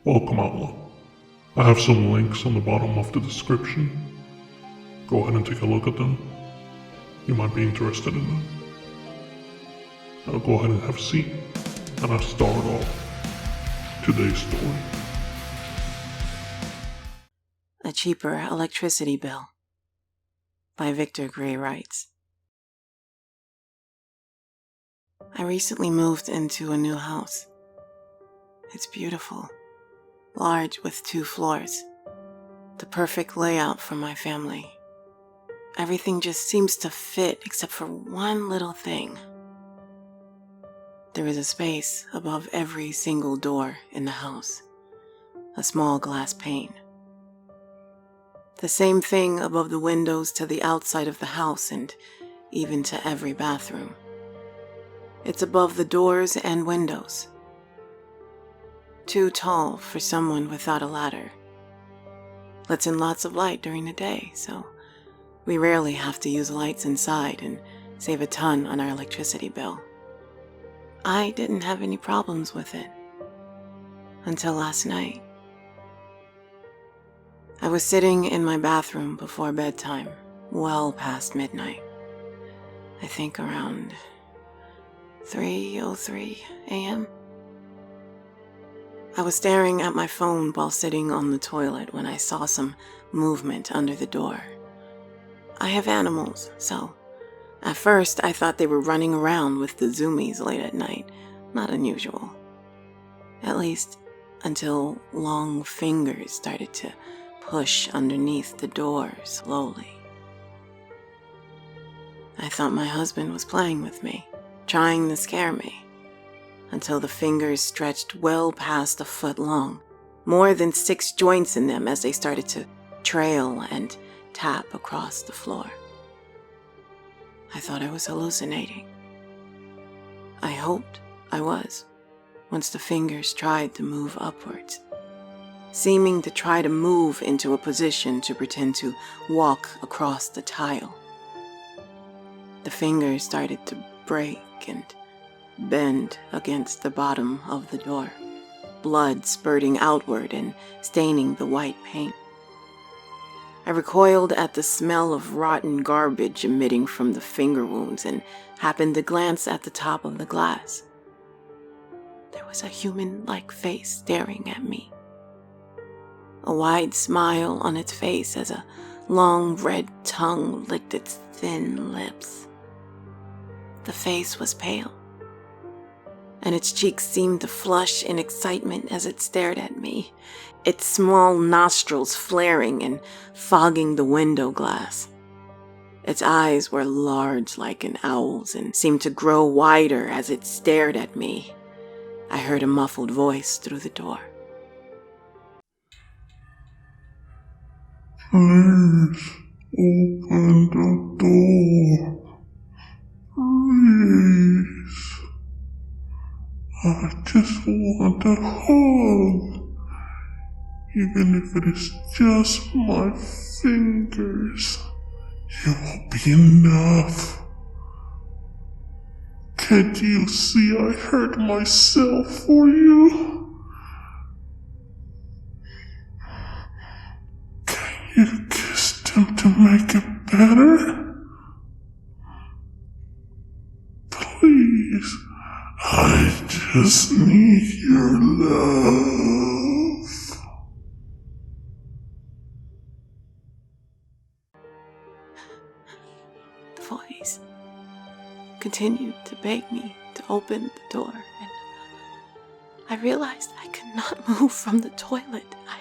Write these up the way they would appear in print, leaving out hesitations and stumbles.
Welcome, Outlaw. I have some links on the bottom of the description. Go ahead and take a look at them. You might be interested in them. Now go ahead and have a seat, and I'll start off today's story. A Cheaper Electricity Bill by ViktorGreyWrites. I recently moved into a new house. It's beautiful, large with 2 floors, the perfect layout for my family. Everything just seems to fit except for one little thing. There is a space above every single door in the house, a small glass pane. The same thing above the windows to the outside of the house and even to every bathroom. It's above the doors and windows. Too tall for someone without a ladder. Lets in lots of light during the day, so we rarely have to use lights inside and save a ton on our electricity bill. I didn't have any problems with it until last night. I was sitting in my bathroom before bedtime, well past midnight. I think around 3:03 a.m. I was staring at my phone while sitting on the toilet when I saw some movement under the door. I have animals, so at first I thought they were running around with the zoomies late at night. Not unusual. At least until long fingers started to push underneath the door slowly. I thought my husband was playing with me, trying to scare me, until the fingers stretched well past a foot long, more than 6 joints in them as they started to trail and tap across the floor. I thought I was hallucinating. I hoped I was, once the fingers tried to move upwards, seeming to try to move into a position to pretend to walk across the tile. The fingers started to break and bend against the bottom of the door, blood spurting outward and staining the white paint. I recoiled at the smell of rotten garbage emitting from the finger wounds and happened to glance at the top of the glass. There was a human-like face staring at me. A wide smile on its face as a long red tongue licked its thin lips. The face was pale, and its cheeks seemed to flush in excitement as it stared at me, its small nostrils flaring and fogging the window glass. Its eyes were large like an owl's and seemed to grow wider as it stared at me. I heard a muffled voice through the door. Please open the door. Please. I just want a hug. Even if it is just my fingers, it will be enough. Can't you see I hurt myself for you? Can you kiss them to make it better? Please, I just need your love. The voice continued to beg me to open the door, and I realized I could not move from the toilet. I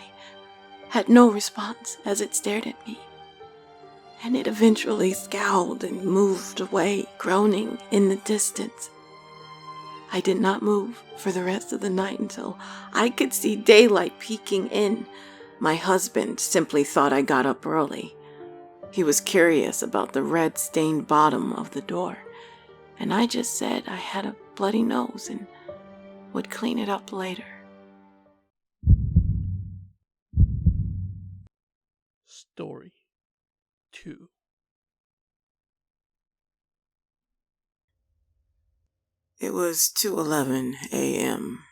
had no response as it stared at me, and it eventually scowled and moved away, groaning in the distance. I did not move for the rest of the night until I could see daylight peeking in. My husband simply thought I got up early. He was curious about the red-stained bottom of the door, and I just said I had a bloody nose and would clean it up later. Story 2. It was 2:11 a.m.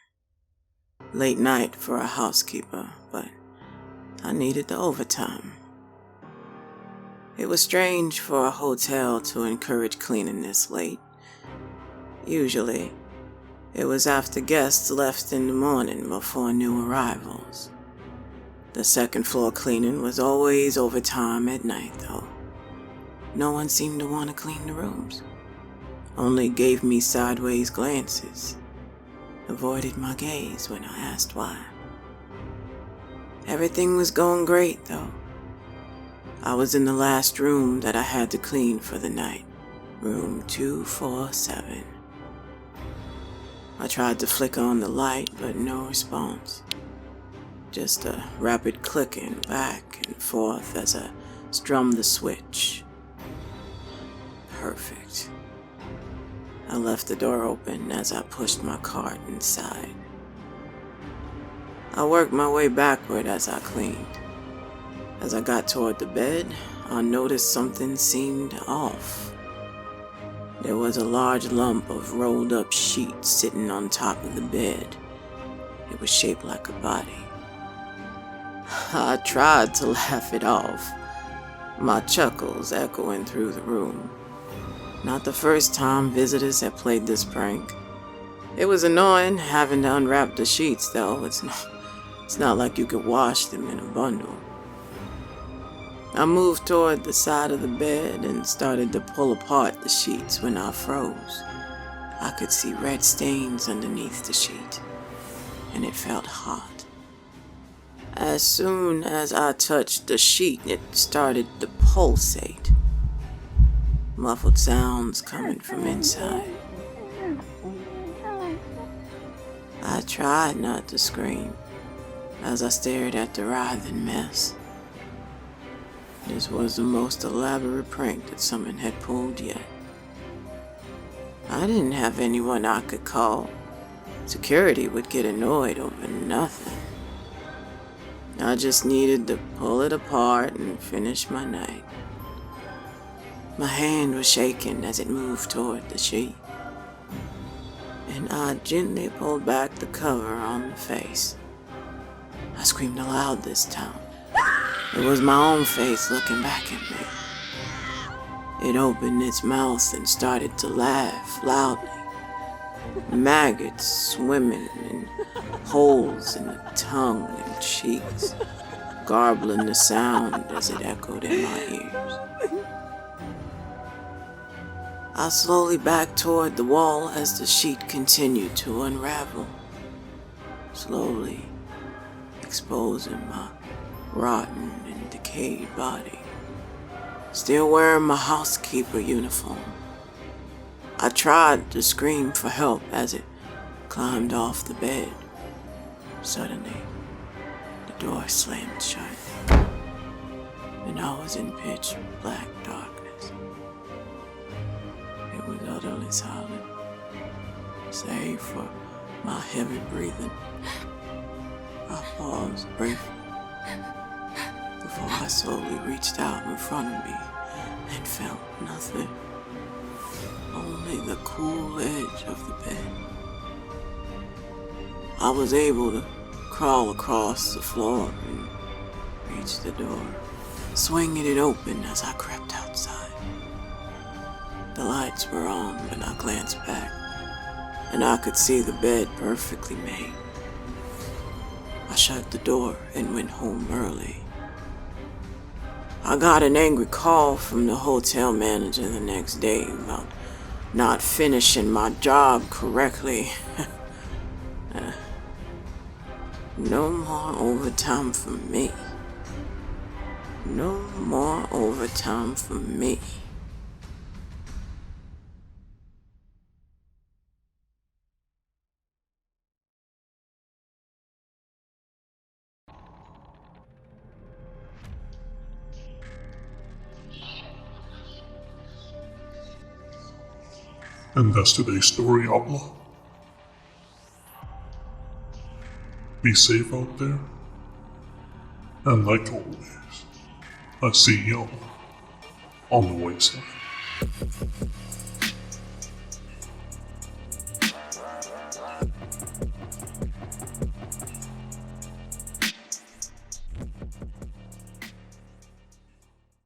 Late night for a housekeeper, but I needed the overtime. It was strange for a hotel to encourage cleaning this late. Usually, it was after guests left in the morning before new arrivals. The second floor cleaning was always overtime at night, though. No one seemed to want to clean the rooms. Only gave me sideways glances. Avoided my gaze when I asked why. Everything was going great, though. I was in the last room that I had to clean for the night. Room 247. I tried to flicker on the light, but no response. Just a rapid clicking back and forth as I strummed the switch. Perfect. I left the door open as I pushed my cart inside. I worked my way backward as I cleaned. As I got toward the bed, I noticed something seemed off. There was a large lump of rolled up sheets sitting on top of the bed. It was shaped like a body. I tried to laugh it off, my chuckles echoing through the room. Not the first time visitors had played this prank. It was annoying having to unwrap the sheets, though. It's not like you could wash them in a bundle. I moved toward the side of the bed and started to pull apart the sheets when I froze. I could see red stains underneath the sheet, and it felt hot. As soon as I touched the sheet, it started to pulsate. Muffled sounds coming from inside. I tried not to scream as I stared at the writhing mess. This was the most elaborate prank that someone had pulled yet. I didn't have anyone I could call. Security would get annoyed over nothing. I just needed to pull it apart and finish my night. My hand was shaking as it moved toward the sheet, and I gently pulled back the cover on the face. I screamed aloud this time. It was my own face looking back at me. It opened its mouth and started to laugh loudly. Maggots swimming in holes in the tongue and cheeks, garbling the sound as it echoed in my ears. I slowly backed toward the wall as the sheet continued to unravel, slowly exposing my rotten and decayed body. Still wearing my housekeeper uniform, I tried to scream for help as it climbed off the bed. Suddenly, the door slammed shut, and I was in pitch black darkness. It was utterly silent, save for my heavy breathing. I paused briefly before I slowly reached out in front of me and felt nothing. Only the cool edge of the bed. I was able to crawl across the floor and reach the door, swinging it open as I crept outside. The lights were on when I glanced back, and I could see the bed perfectly made. I shut the door and went home early. I got an angry call from the hotel manager the next day about not finishing my job correctly. No more overtime for me. No more overtime for me. And that's today's story, Outlaw. Be safe out there. And like always, I see y'all on the wayside.